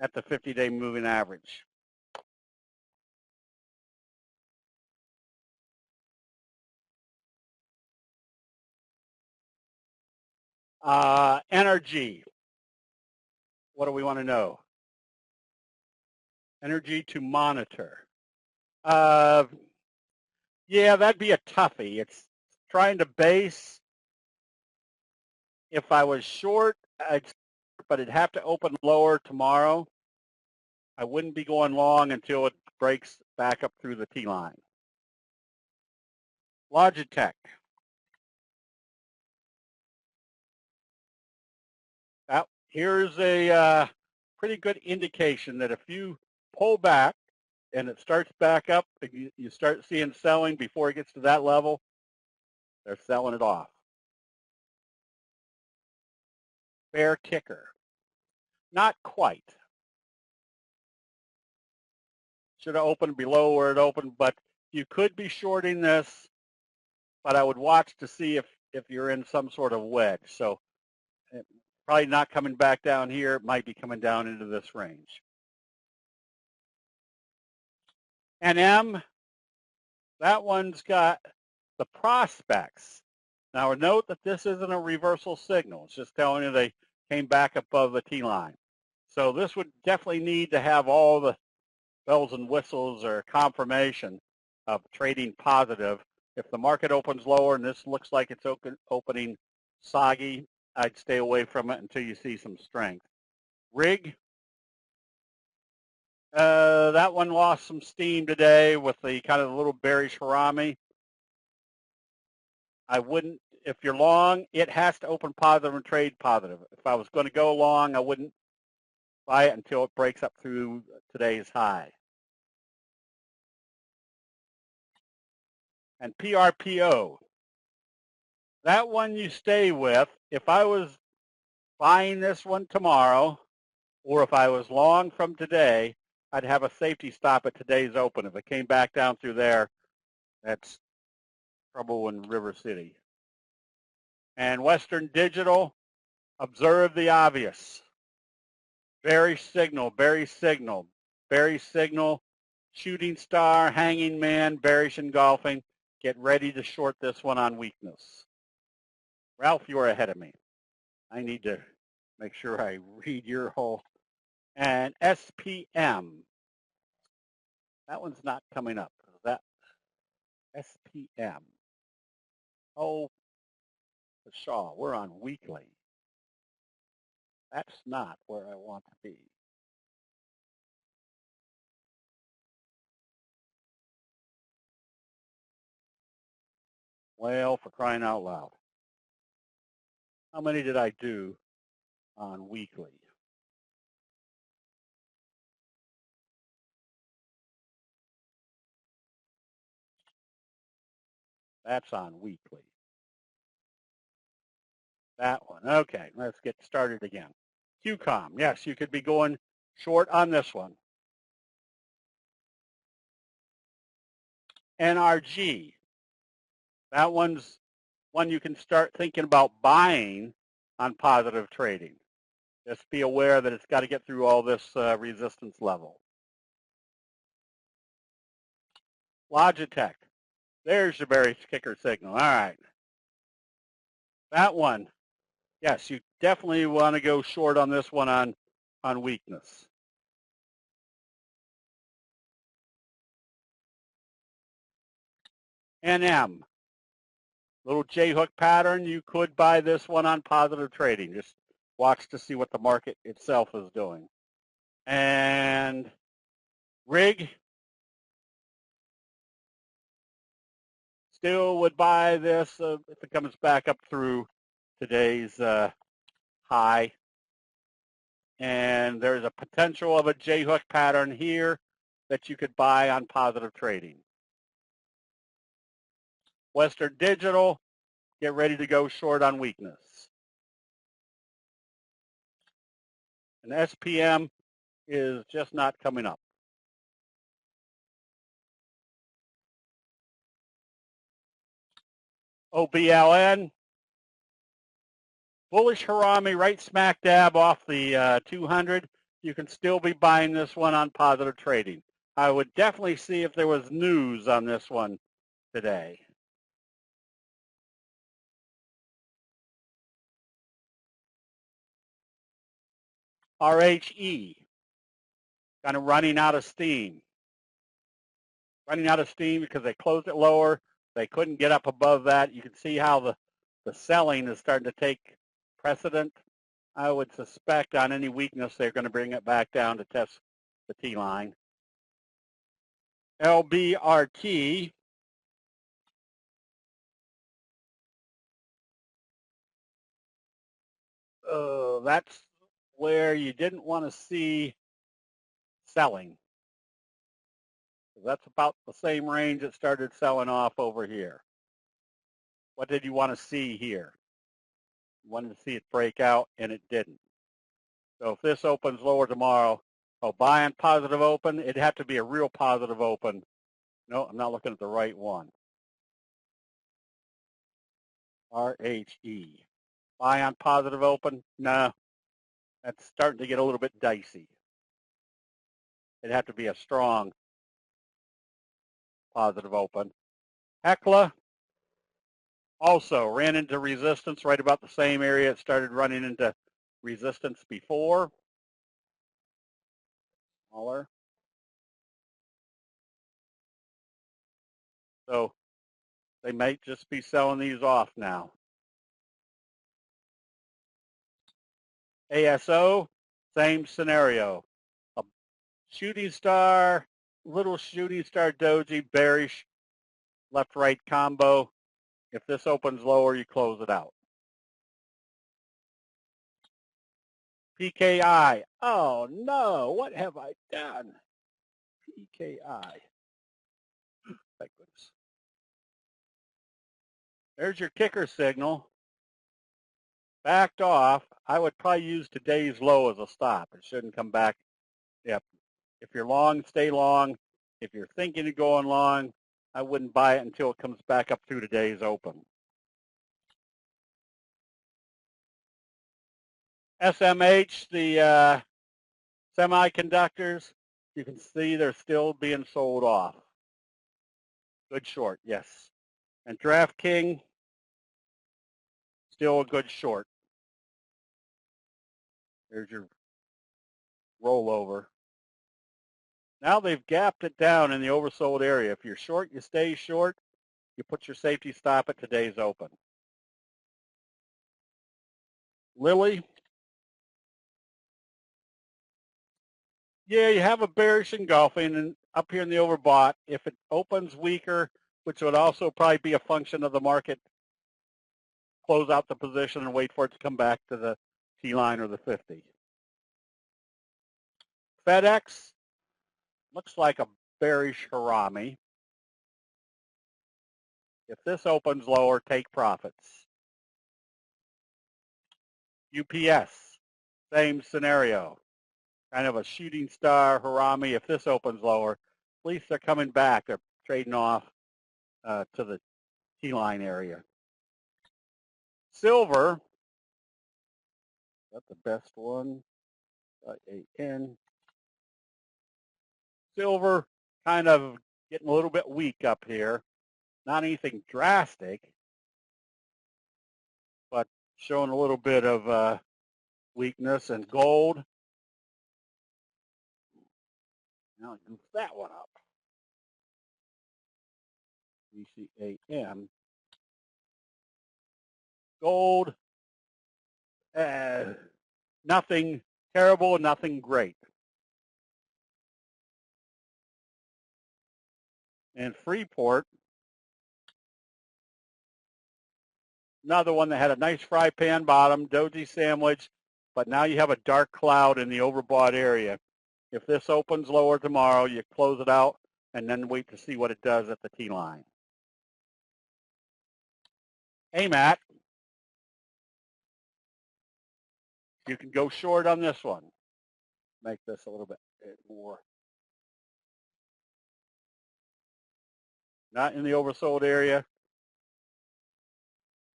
50-day moving average. Energy. What do we want to know? Energy to monitor. Yeah, that'd be a toughie. It's trying to base If I was short, but it'd have to open lower tomorrow. I wouldn't be going long until it breaks back up through the T-line. Logitech. Here's a pretty good indication that if you pull back and it starts back up, and you start seeing selling before it gets to that level, they're selling it off. Bear ticker. Not quite. Should have opened below where it opened, but you could be shorting this, but I would watch to see if you're in some sort of wedge. So probably not coming back down here. It might be coming down into this range. NM, that one's got the prospects. Now note that this isn't a reversal signal. It's just telling you they came back above the T-line. So this would definitely need to have all the bells and whistles or confirmation of trading positive. If the market opens lower and this looks like it's opening soggy, I'd stay away from it until you see some strength. Rig, that one lost some steam today with the kind of little bearish harami. I wouldn't, if you're long, it has to open positive and trade positive. If I was going to go long, I wouldn't buy it until it breaks up through today's high. And PRPO, that one you stay with. If I was buying this one tomorrow, or if I was long from today, I'd have a safety stop at today's open. If it came back down through there, that's trouble in River City. And Western Digital, observe the obvious. Bearish signal, bearish signal, bearish signal, shooting star, hanging man, bearish engulfing. Get ready to short this one on weakness. Ralph, you're ahead of me. I need to make sure I read your whole. And SPM, that one's not coming up. That SPM. Oh, Shaw, we're on weekly. That's not where I want to be. Well, for crying out loud. How many did I do on weekly? That's on weekly. That one. Okay, let's get started again. QCOM. Yes, you could be going short on this one. NRG. That one's one you can start thinking about buying on positive trading. Just be aware that it's got to get through all this resistance level. Logitech. There's your bearish kicker signal. All right. That one. Yes, you definitely want to go short on this one on weakness. NM. Little J-hook pattern. You could buy this one on positive trading. Just watch to see what the market itself is doing. And rig. Still would buy this if it comes back up through today's high. And there's a potential of a J-hook pattern here that you could buy on positive trading. Western Digital, get ready to go short on weakness. And SPM is just not coming up. OBLN, bullish harami right smack dab off the 200. You can still be buying this one on positive trading. I would definitely see if there was news on this one today. RHE, kind of running out of steam. Running out of steam because they closed it lower. They couldn't get up above that. You can see how the selling is starting to take precedent. I would suspect on any weakness, they're going to bring it back down to test the T-line. LBRT. That's where you didn't want to see selling. That's about the same range it started selling off over here. What did you want to see here? You wanted to see it break out, and it didn't. So if this opens lower tomorrow, buy on positive open, it'd have to be a real positive open. No, I'm not looking at the right one. RHE. Buy on positive open? No, that's starting to get a little bit dicey. It'd have to be a strong positive open. Hecla also ran into resistance right about the same area it started running into resistance before. Smaller. So they might just be selling these off now. ASO, same scenario. A shooting star, little shooting star doji, bearish, left-right combo. If this opens lower, you close it out. PKI. Oh, no. What have I done? PKI. Thank goodness. There's your kicker signal. Backed off. I would probably use today's low as a stop. It shouldn't come back. Yep. If you're long, stay long. If you're thinking of going long, I wouldn't buy it until it comes back up through today's open. SMH, the semiconductors, you can see they're still being sold off. Good short, yes. And DraftKings, still a good short. There's your rollover. Now they've gapped it down in the oversold area. If you're short, you stay short. You put your safety stop at today's open. Lilly. Yeah, you have a bearish engulfing and up here in the overbought. If it opens weaker, which would also probably be a function of the market, close out the position and wait for it to come back to the T-line or the 50. FedEx looks like a bearish harami. If this opens lower, take profits. UPS, same scenario. Kind of a shooting star harami. If this opens lower, at least they're coming back. They're trading off to the T-line area. Silver, that's the best one. 810. Silver kind of getting a little bit weak up here. Not anything drastic, but showing a little bit of weakness. And gold, now I goof that one up. BCAM. Gold, nothing terrible, nothing great. And Freeport, another one that had a nice fry pan bottom, doji sandwich, but now you have a dark cloud in the overbought area. If this opens lower tomorrow, you close it out and then wait to see what it does at the T-line. AMAT, you can go short on this one. Make this a little bit more. Not in the oversold area.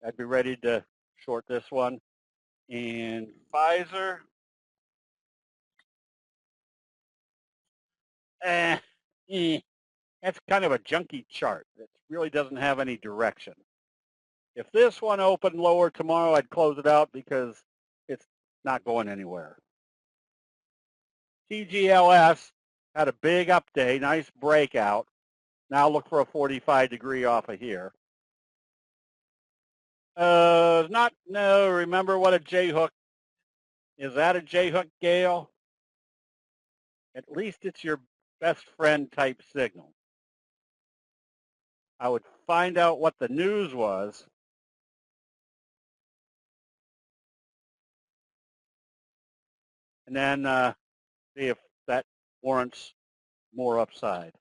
I'd be ready to short this one. And Pfizer, that's kind of a junky chart. It really doesn't have any direction. If this one opened lower tomorrow, I'd close it out because it's not going anywhere. TGLS had a big update, nice breakout. Now look for a 45 degree off of here. No, remember what a J-hook, is that a J-hook, Gail? At least it's your best friend type signal. I would find out what the news was. And then see if that warrants more upside.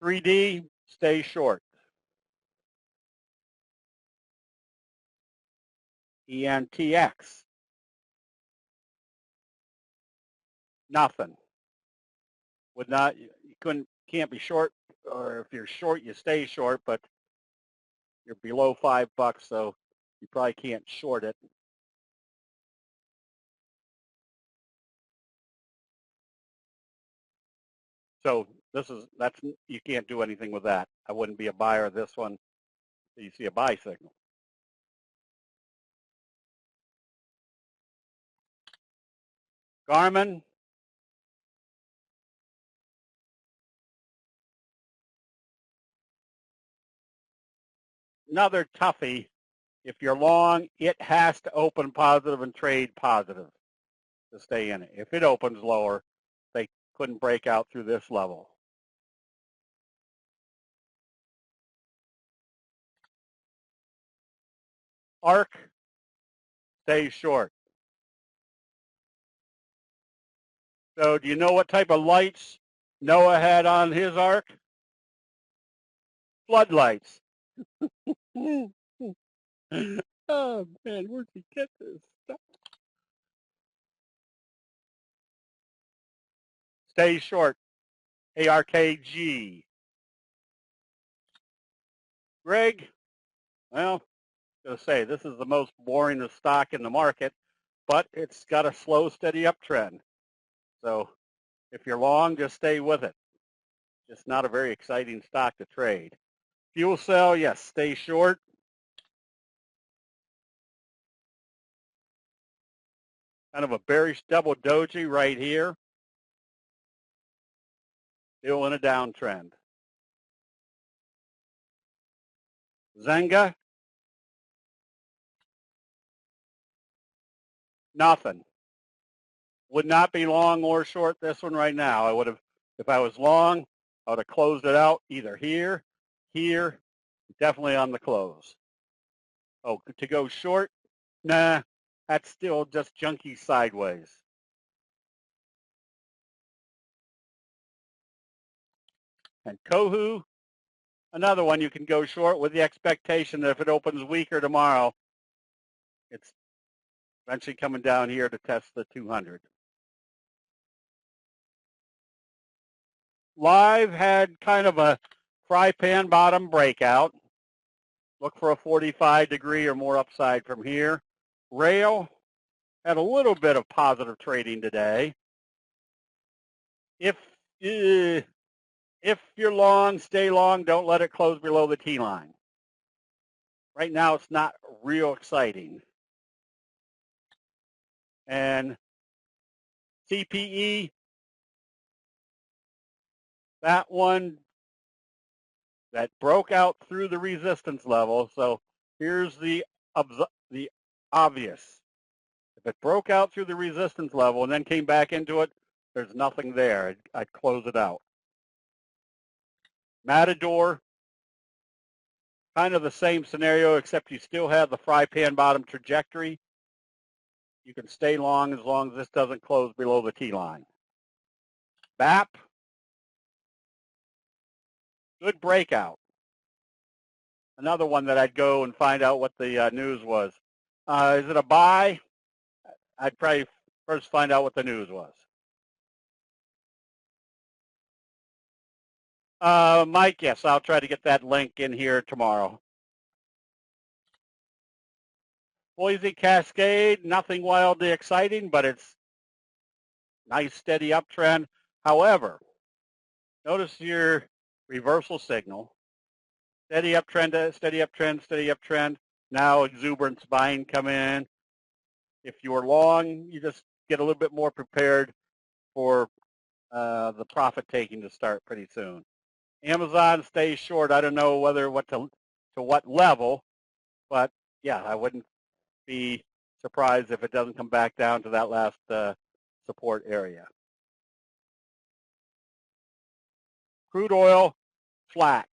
3D, stay short. ENTX, nothing. Would not, you can't be short, or if you're short, you stay short, but you're below $5, so you probably can't short it. So you can't do anything with that. I wouldn't be a buyer of this one. You see a buy signal. Garmin, another toughie. If you're long, it has to open positive and trade positive to stay in it. If it opens lower, they couldn't break out through this level. ARC, stay short. So do you know what type of lights Noah had on his ARC? Floodlights. Oh, man, where'd you get this stuff? Stay short. ARKG. Greg, well, I'm going to say this is the most boring stock in the market, but it's got a slow, steady uptrend. So if you're long, just stay with it. Just not a very exciting stock to trade. Fuel cell, yes, stay short. Kind of a bearish double doji right here. Still in a downtrend. Zenga, nothing. Would not be long or short this one right now. I would have, if I was long, I would have closed it out either here, definitely on the close. Oh, to go short? Nah, that's still just junky sideways. And Kohu, another one you can go short with the expectation that if it opens weaker tomorrow, it's eventually coming down here to test the 200. Live had kind of a fry pan bottom breakout. Look for a 45 degree or more upside from here. Rail had a little bit of positive trading today. If you're long, stay long. Don't let it close below the T line. Right now, it's not real exciting. And CPE, that one that broke out through the resistance level. So here's the obvious. If it broke out through the resistance level and then came back into it, there's nothing there. I'd close it out. Matador, kind of the same scenario, except you still have the fry pan bottom trajectory. You can stay long as this doesn't close below the T line. BAP, good breakout. Another one that I'd go and find out what the news was. Is it a buy? I'd probably first find out what the news was. Mike, yes, I'll try to get that link in here tomorrow. Boise Cascade, nothing wildly exciting, but it's nice steady uptrend. However, notice your reversal signal. Steady uptrend, steady uptrend, steady uptrend. Now exuberance buying come in. If you're long, you just get a little bit more prepared for the profit taking to start pretty soon. Amazon stays short. I don't know what to what level, but yeah, I wouldn't be surprised if it doesn't come back down to that last support area. Crude oil, flat.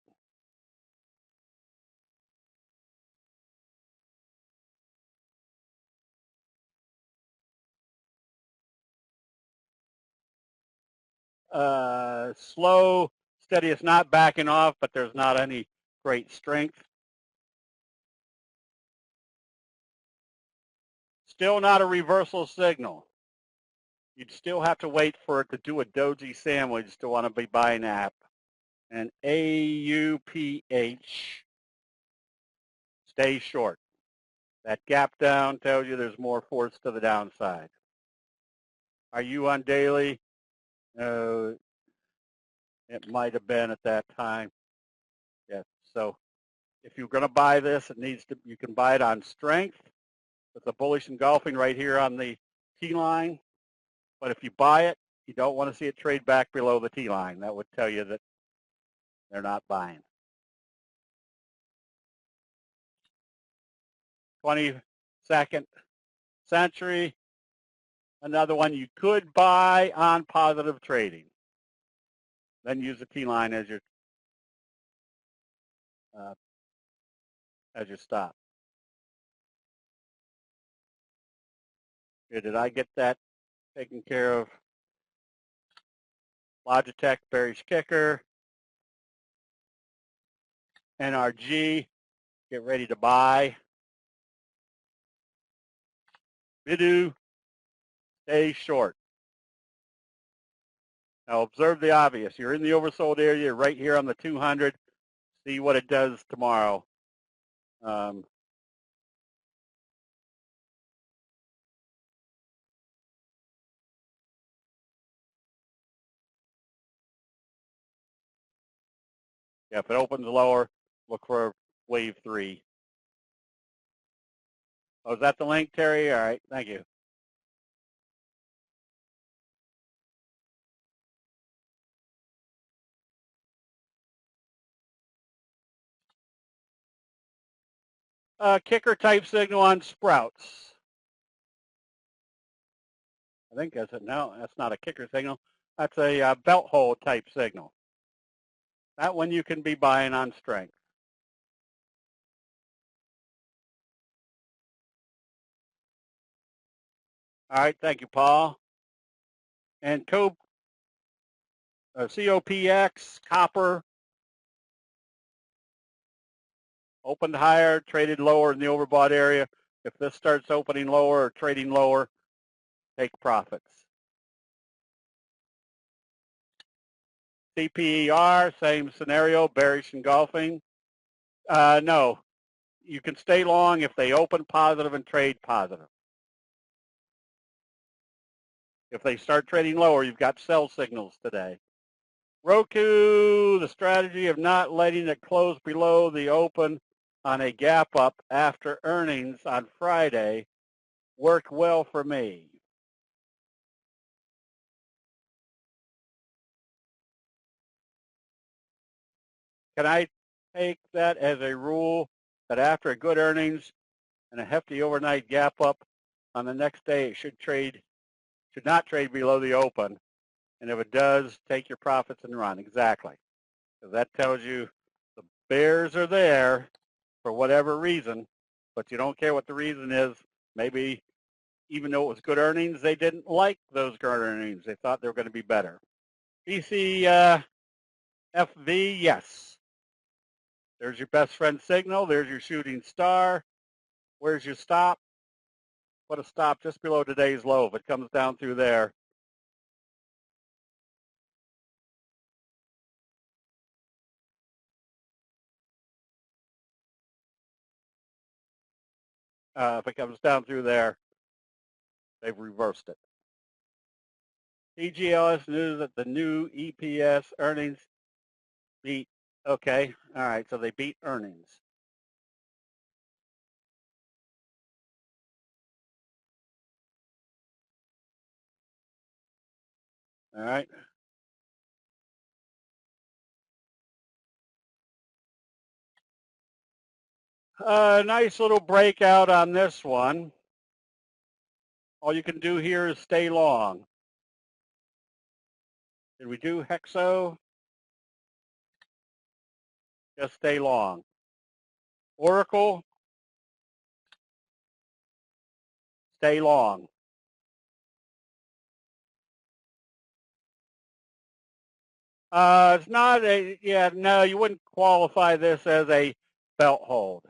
Slow, steady. It's not backing off, but there's not any great strength. Still not a reversal signal. You'd still have to wait for it to do a doji sandwich to want to be buying app. And AUPH stays short. That gap down tells you there's more force to the downside. Are you on daily? It might have been at that time. Yes. So if you're going to buy this, you can buy it on strength with the bullish engulfing right here on the T line. But if you buy it, you don't want to see it trade back below the T line. That would tell you that they're not buying. 22nd century, another one you could buy on positive trading. Then use the T line as your stop. Here, did I get that taken care of? Logitech, bearish kicker. NRG, get ready to buy. Bidu, stay short. Now observe the obvious. You're in the oversold area right here on the 200. See what it does tomorrow. Yeah, if it opens lower, look for wave 3. Oh, is that the link, Terry? All right, thank you. Kicker type signal on sprouts. I think that's it. No, that's not a kicker signal. That's a belt hold type signal. That one you can be buying on strength. All right, thank you, Paul. And COPX, copper, opened higher, traded lower in the overbought area. If this starts opening lower or trading lower, take profits. CPER, same scenario, bearish engulfing. No, you can stay long if they open positive and trade positive. If they start trading lower, you've got sell signals today. Roku, the strategy of not letting it close below the open on a gap up after earnings on Friday worked well for me. Can I take that as a rule that after a good earnings and a hefty overnight gap up on the next day, it should not trade below the open? And if it does, take your profits and run. Exactly. Because that tells you the bears are there for whatever reason, but you don't care what the reason is. Maybe even though it was good earnings, they didn't like those good earnings. They thought they were going to be better. BCFV, yes. There's your best friend signal. There's your shooting star. Where's your stop? Put a stop just below today's low. If it comes down through there, if it comes down through there, they've reversed it. TGLS news that the new EPS earnings beat. Okay, all right, so they beat earnings. All right. Nice little breakout on this one. All you can do here is stay long. Did we do Hexo? Just stay long. Oracle, stay long. It's not a, yeah, no, you wouldn't qualify this as a belt hold.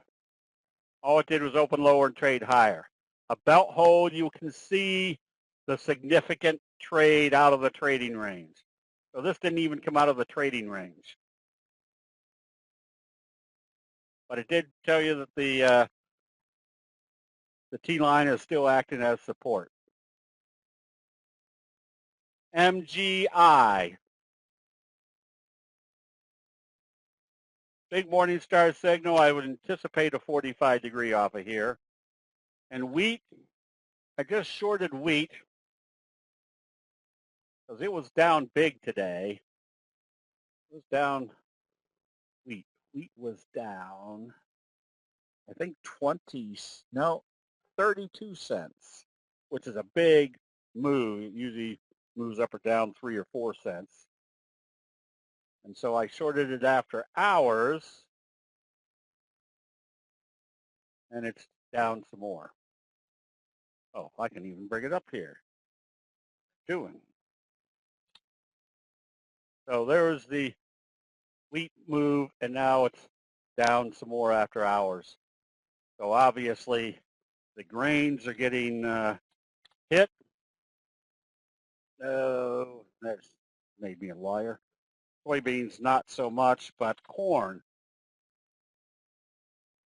All it did was open lower and trade higher. A belt hold, you can see the significant trade out of the trading range. So this didn't even come out of the trading range. But it did tell you that the T-line is still acting as support. MGI. Big morning star signal. I would anticipate a 45-degree off of here. And wheat, I just shorted wheat because it was down big today. It was down wheat. Wheat was down, I think 32 cents, which is a big move. It usually moves up or down 3 or 4 cents. And so I shorted it after hours, and it's down some more. Oh, I can even bring it up here. Doing. So there's the wheat move, and now it's down some more after hours. So obviously the grains are getting hit. Oh, that's made me a liar. Soybeans not so much, but corn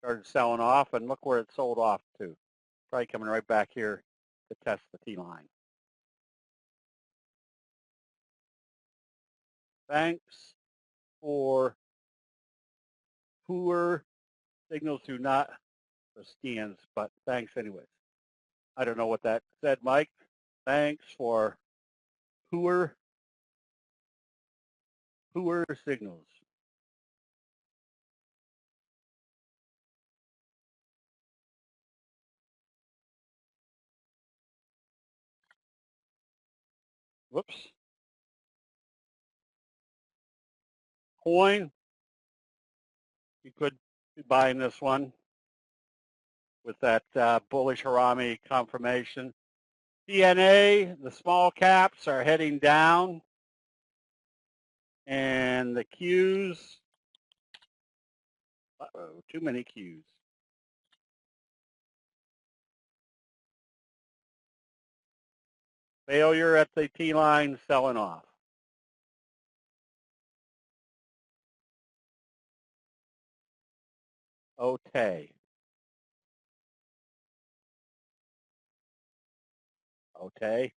started selling off, and look where it sold off to. Probably coming right back here to test the T-line. Thanks for poor signals do not for scans, but thanks anyways. I don't know what that said, Mike. Thanks for poor signals. Whoops. Coin, you could be buying this one with that bullish Harami confirmation. DNA, the small caps are heading down, and the Qs, too many Qs. Failure at the T-line, selling off. Okay. Okay.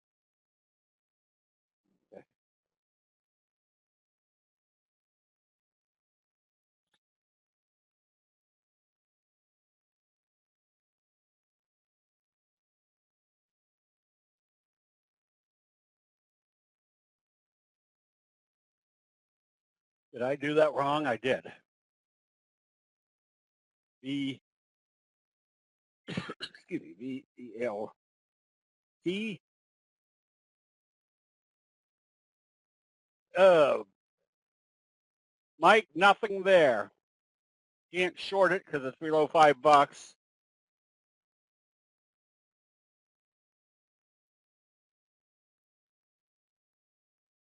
Did I do that wrong? I did. Excuse me, VELT. Mike, nothing there. Can't short it because it's below $5.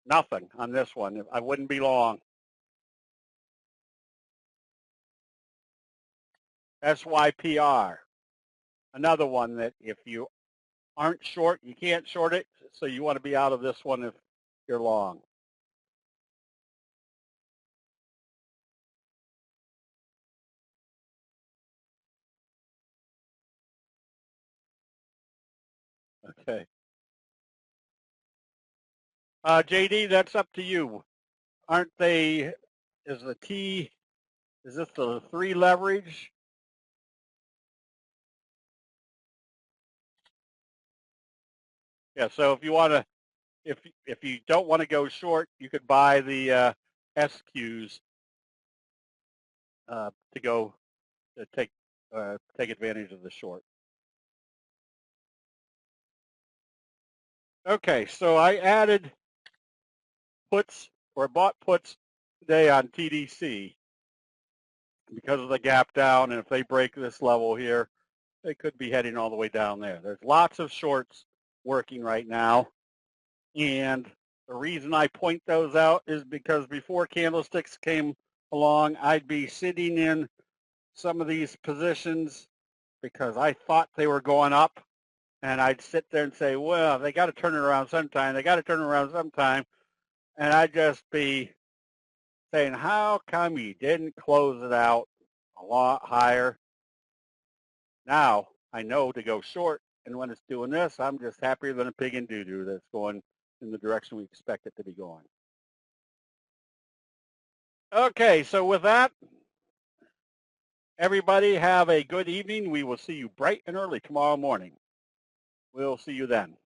Nothing on this one. I wouldn't be long. SYPR. Another one that if you aren't short, you can't short it. So you want to be out of this one if you're long. Okay. JD, that's up to you. Aren't they, is this the 3 leverage? Yeah, so if you want to, if you don't want to go short, you could buy the SQs to go to take take advantage of the short. Okay, so I added puts or bought puts today on TDC because of the gap down, and if they break this level here, they could be heading all the way down there. There's lots of shorts working right now, and the reason I point those out is because before candlesticks came along, I'd be sitting in some of these positions because I thought they were going up, and I'd sit there and say, well, they got to turn it around sometime. They got to turn it around sometime. And I'd just be saying, how come you didn't close it out a lot higher? Now I know to go short, and when it's doing this, I'm just happier than a pig in doo-doo that's going in the direction we expect it to be going. Okay, so with that, everybody have a good evening. We will see you bright and early tomorrow morning. We'll see you then.